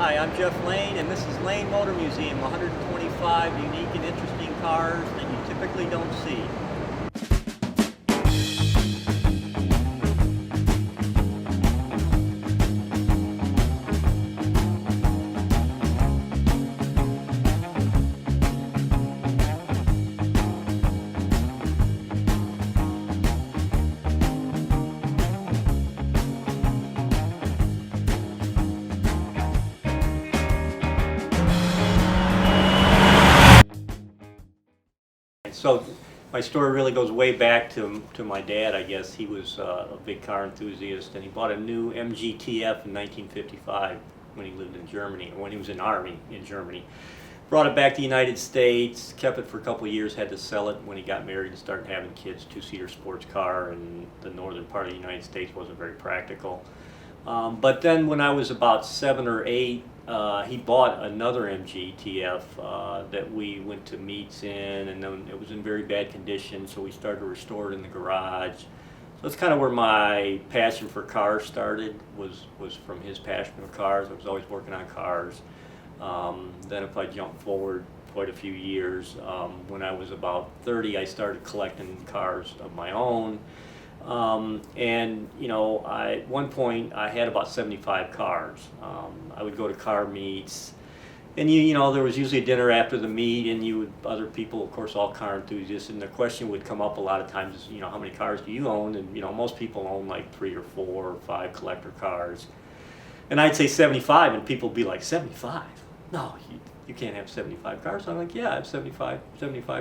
Hi, I'm Jeff Lane, and this is Lane Motor Museum, 125 unique and interesting cars that you typically don't see. So my story really goes way back to my dad, I guess. He was a big car enthusiast, and he bought a new Mttf in 1955 when he lived in Germany, or when he was in Army in Germany. Brought it back to the United States, kept it for a couple of years, had to sell it when he got married and started having kids. Two-seater sports car in the northern part of the United States wasn't very practical. But then when I was about 7 or 8, he bought another Mttf that we went to meets in, and then it was in very bad condition, so we started to restore it in the garage. So that's kind of where my passion for cars started, was from his passion for cars. I was always working on cars. Then if I jump forward quite a few years, when I was about 30, I started collecting cars of my own. And you know, at one point I had about 75 cars. I would go to car meets, and you know, there was usually a dinner after the meet, and other people, of course, all car enthusiasts, and the question would come up a lot of times is, you know, how many cars do you own? And you know, most people own like 3 or 4 or 5 collector cars, and I'd say 75, and people would be like, 75? No, you can't have 75 cars. I'm like, yeah, I have 75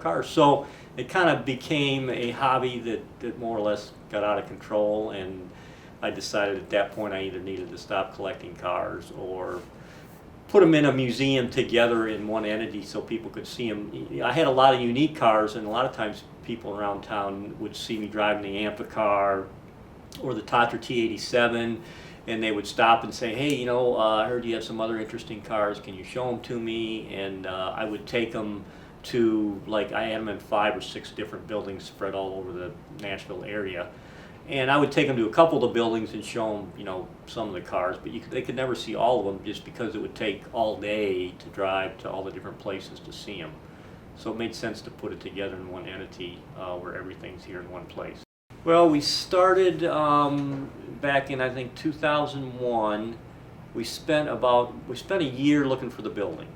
cars. So it kind of became a hobby that more or less got out of control, and I decided at that point I either needed to stop collecting cars or put them in a museum together in one entity so people could see them. I had a lot of unique cars, and a lot of times people around town would see me driving the Amphicar or the Tatra T87, and they would stop and say, hey, you know, I heard you have some other interesting cars, can you show them to me? And I would take them to, like, I had them in 5 or 6 different buildings spread all over the Nashville area. And I would take them to a couple of the buildings and show them, you know, some of the cars, but they could never see all of them just because it would take all day to drive to all the different places to see them. So it made sense to put it together in one entity where everything's here in one place. Well, we started back in, I think, 2001. We spent a year looking for the building,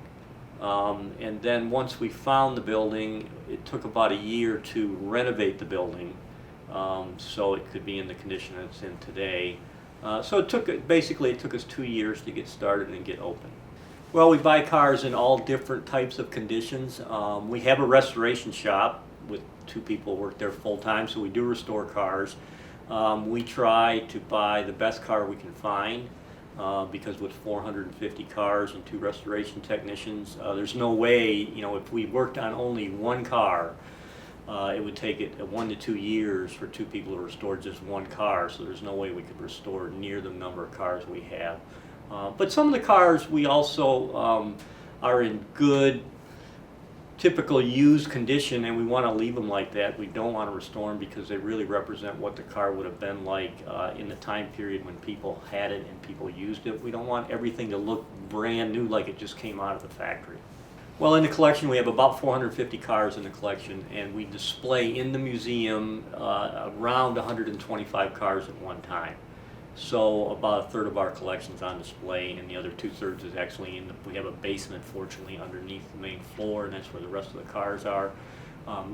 and then once we found the building, it took about a year to renovate the building, so it could be in the condition it's in today. So it took us 2 years to get started and get open. Well, we buy cars in all different types of conditions. We have a restoration shop with 2 people work there full-time, so we do restore cars. We try to buy the best car we can find, because with 450 cars and 2 restoration technicians, there's no way, you know, if we worked on only one car, it would take it 1 to 2 years for 2 people to restore just one car, so there's no way we could restore near the number of cars we have. But some of the cars we also are in good, typical used condition, and we want to leave them like that. We don't want to restore them because they really represent what the car would have been like in the time period when people had it and people used it. We don't want everything to look brand new like it just came out of the factory. Well, in the collection we have about 450 cars in the collection, and we display in the museum around 125 cars at one time. So about 1/3 of our collection's on display, and the other 2/3 is actually we have a basement, fortunately, underneath the main floor, and that's where the rest of the cars are,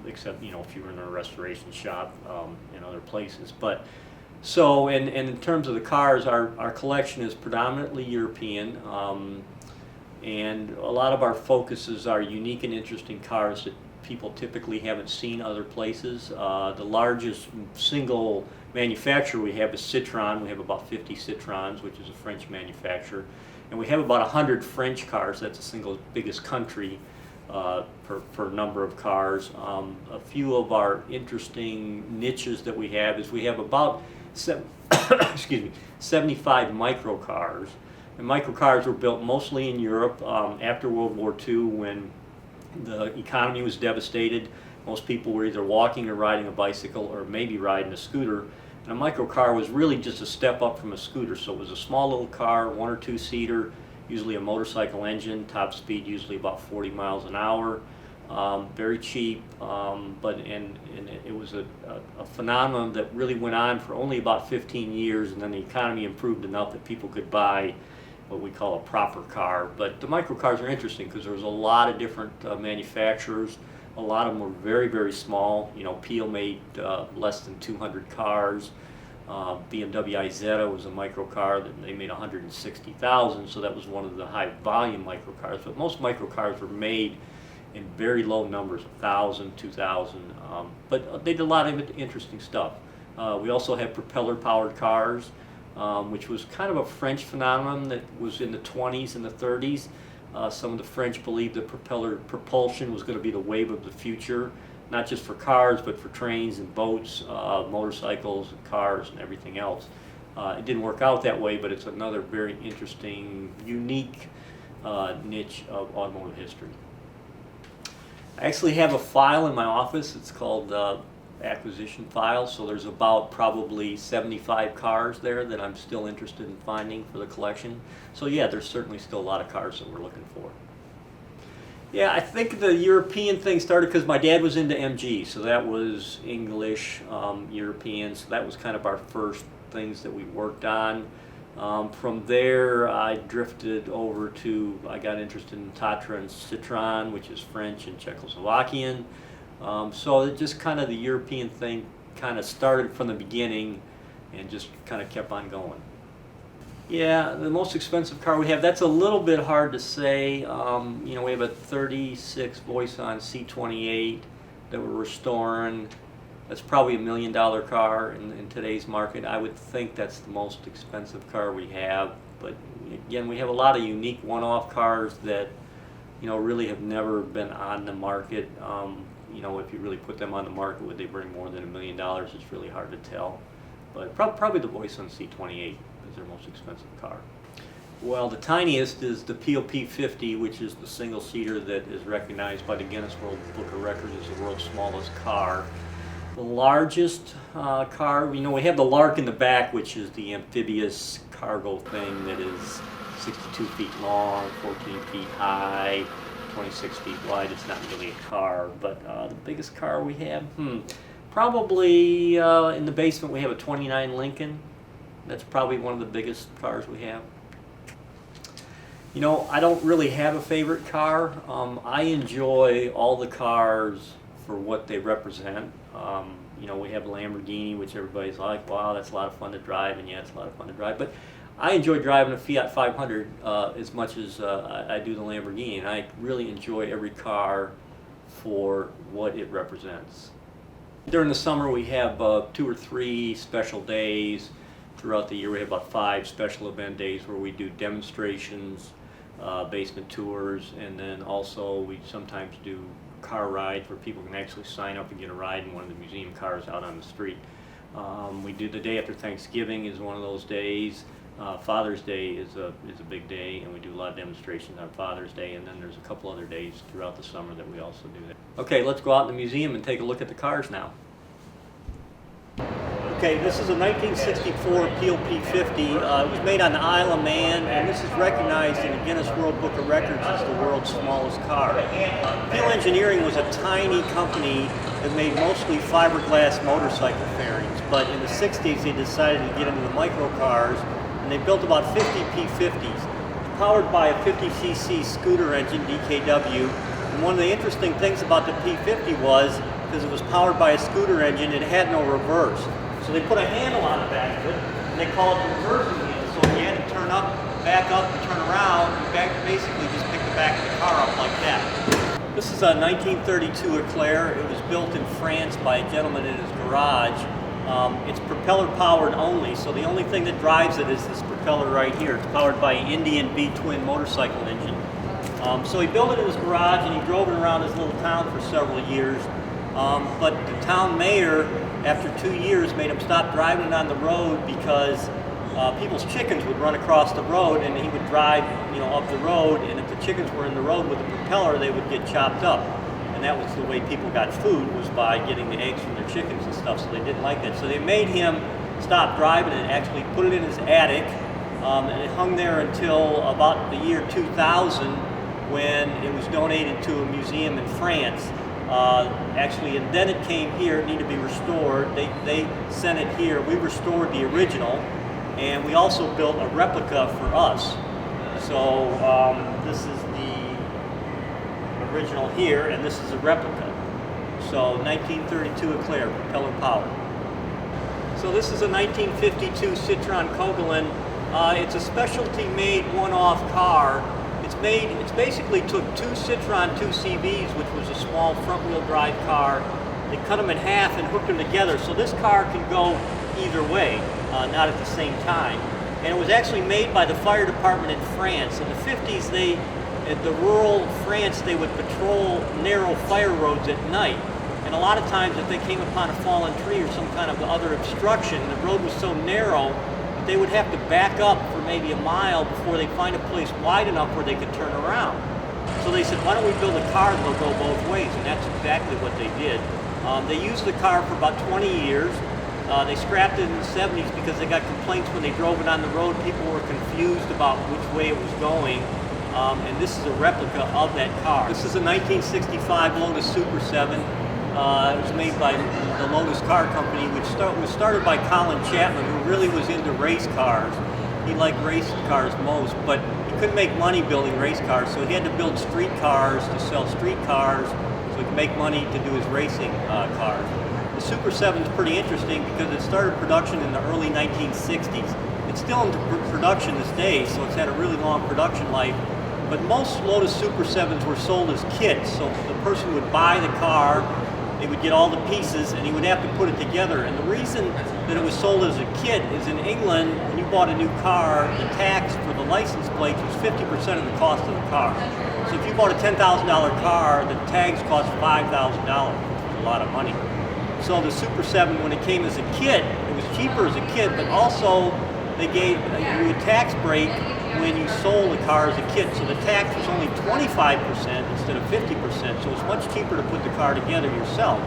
except, you know, if you were in a restoration shop in other places. But so, and in terms of the cars, our collection is predominantly European, and a lot of our focuses are unique and interesting cars that people typically haven't seen other places. The largest single manufacturer we have is Citron. We have about 50 Citrons, which is a French manufacturer, and we have about 100 French cars. That's the single biggest country per number of cars. A few of our interesting niches that we have is we have about 75 micro cars, and micro cars were built mostly in Europe after World War II, when the economy was devastated. Most people were either walking or riding a bicycle or maybe riding a scooter, And a microcar was really just a step up from a scooter. So it was a small little car, 1 or 2 seater. usually a motorcycle engine, top speed usually about 40 miles an hour. Very cheap, but it was a phenomenon that really went on for only about 15 years, and then the economy improved enough that people could buy what we call a proper car. But the microcars are interesting because there was a lot of different manufacturers. A lot of them were very, very small. You know, Peel made less than 200 cars. BMW Isetta was a microcar that they made 160,000, so that was one of the high volume microcars. But most microcars were made in very low numbers, 1,000, 2,000, but they did a lot of interesting stuff. We also had propeller powered cars, which was kind of a French phenomenon that was in the 20s and the 30s. Some of the French believed that propulsion was going to be the wave of the future, not just for cars, but for trains and boats, motorcycles and cars and everything else. It didn't work out that way, but it's another very interesting, unique niche of automotive history. I actually have a file in my office. It's called acquisition file, so there's about probably 75 cars there that I'm still interested in finding for the collection. So yeah, there's certainly still a lot of cars that we're looking for. Yeah, I think the European thing started because my dad was into MG, so that was English, European, so that was kind of our first things that we worked on. From there, I drifted over to, I got interested in Tatra and Citron, which is French and Czechoslovakian. So it just kind of the European thing kind of started from the beginning and just kind of kept on going. Yeah, the most expensive car we have, that's a little bit hard to say. You know, we have a 36 Voisin C28 that we're restoring. That's probably $1 million car in today's market. I would think that's the most expensive car we have. But again, we have a lot of unique one-off cars that, you know, really have never been on the market. You know, if you really put them on the market, would they bring more than $1 million? It's really hard to tell. But probably the Voisin C28 is their most expensive car. Well, the tiniest is the Peel P50, which is the single-seater that is recognized by the Guinness World Book of Records as the world's smallest car. The largest car, you know, we have the Lark in the back, which is the amphibious cargo thing that is 62 feet long, 14 feet high, 26 feet wide. It's not really a car, but the biggest car we have, probably in the basement we have a 29 Lincoln. That's probably one of the biggest cars we have. You know, I don't really have a favorite car. I enjoy all the cars for what they represent. You know, we have Lamborghini, which everybody's like, wow, that's a lot of fun to drive, and yeah, it's a lot of fun to drive. But I enjoy driving a Fiat 500 as much as I do the Lamborghini, and I really enjoy every car for what it represents. During the summer, we have 2 or 3 special days. Throughout the year, we have about 5 special event days where we do demonstrations, basement tours, and then also we sometimes do car rides where people can actually sign up and get a ride in one of the museum cars out on the street. We do the day after Thanksgiving is one of those days. Father's Day is a big day, and we do a lot of demonstrations on Father's Day, and then there's a couple other days throughout the summer that we also do that. Okay, let's go out in the museum and take a look at the cars now. Okay, this is a 1964 Peel P50. It was made on the Isle of Man, and this is recognized in the Guinness World Book of Records as the world's smallest car. Peel Engineering was a tiny company that made mostly fiberglass motorcycle fairings, but in the 60s they decided to get into the microcars, and they built about 50 P50s, powered by a 50cc scooter engine, DKW. And one of the interesting things about the P50 was, because it was powered by a scooter engine, it had no reverse. So they put a handle on the back of it, and they call it the reversing handle. So when you had to turn up, back up, and turn around, you basically just pick the back of the car up like that. This is a 1932 Eclair. It was built in France by a gentleman in his garage. It's propeller powered only, so the only thing that drives it is this propeller right here. It's powered by an Indian V-twin motorcycle engine. So he built it in his garage, and he drove it around his little town for several years. But the town mayor, after 2 years, made him stop driving it on the road because people's chickens would run across the road, and he would drive, you know, up the road, and if the chickens were in the road with the propeller, they would get chopped up. And that was the way people got food, was by getting the eggs from their chickens and stuff, so they didn't like that. So they made him stop driving it, actually put it in his attic, and it hung there until about the year 2000 when it was donated to a museum in France. Actually, and then it came here. It needed to be restored. They sent it here. We restored the original, and we also built a replica for us. So this is the original here, and this is a replica. So 1932 Eclair, propeller powered. So this is a 1952 Citron Coquelin. It's a specialty-made one-off car. It's basically took two Citron 2CVs, which was a small front-wheel drive car. They cut them in half and hooked them together. So this car can go either way, not at the same time. And it was actually made by the fire department in France. In the 50s, at the rural France, they would patrol narrow fire roads at night. And a lot of times if they came upon a fallen tree or some kind of other obstruction, the road was so narrow that they would have to back up for maybe a mile before they find a place wide enough where they could turn around. So they said, why don't we build a car that'll go both ways? And that's exactly what they did. They used the car for about 20 years. They scrapped it in the 70s because they got complaints when they drove it on the road. People were confused about which way it was going. And this is a replica of that car. This is a 1965 Lotus Super 7. It was made by the Lotus Car Company, which was started by Colin Chapman, who really was into race cars. He liked race cars most, but he couldn't make money building race cars, so he had to build street cars to sell street cars so he could make money to do his racing cars. The Super 7 is pretty interesting because it started production in the early 1960s. It's still in production this day, so it's had a really long production life. But most Lotus Super 7s were sold as kits, so the person would buy the car, they would get all the pieces, and he would have to put it together. And the reason that it was sold as a kit is in England, when you bought a new car, the tax for the license plates was 50% of the cost of the car. So if you bought a $10,000 car, the tags cost $5,000, which was a lot of money. So the Super 7, when it came as a kit, it was cheaper as a kit, but also they gave you a tax break when you sold the car as a kit. So the tax was only 25% instead of 50%, so it's much cheaper to put the car together yourself.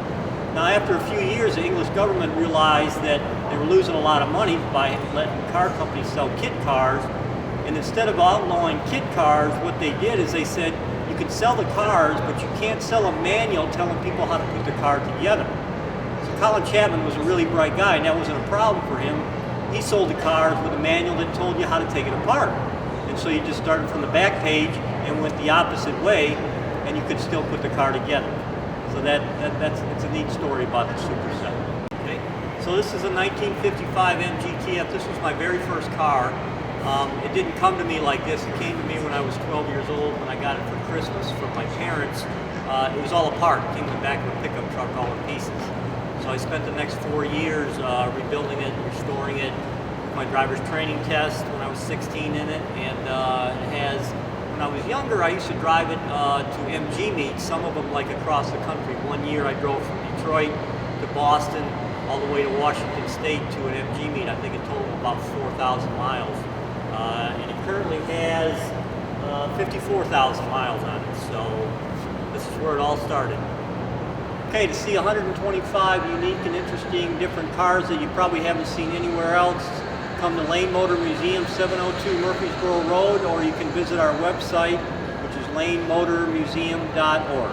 Now after a few years, the English government realized that they were losing a lot of money by letting car companies sell kit cars, and instead of outlawing kit cars, what they did is they said, you can sell the cars, but you can't sell a manual telling people how to put the car together. So Colin Chapman was a really bright guy, and that wasn't a problem for him. He sold the cars with a manual that told you how to take it apart. And so you just started from the back page and went the opposite way, and you could still put the car together. So it's a neat story about the Super 7. Okay? So this is a 1955 Mttf. This was my very first car. It didn't come to me like this. It came to me when I was 12 years old when I got it for Christmas from my parents. It was all apart. It came in the back of a pickup truck all in pieces. So I spent the next 4 years rebuilding it, restoring it. My driver's training test when I was 16 in it, and when I was younger, I used to drive it to MG meets, some of them like across the country. One year I drove from Detroit to Boston, all the way to Washington State to an MG meet. I think it totaled about 4,000 miles. And it currently has 54,000 miles on it, so this is where it all started. Okay, to see 125 unique and interesting different cars that you probably haven't seen anywhere else, come to Lane Motor Museum, 702 Murfreesboro Road, or you can visit our website, which is lanemotormuseum.org.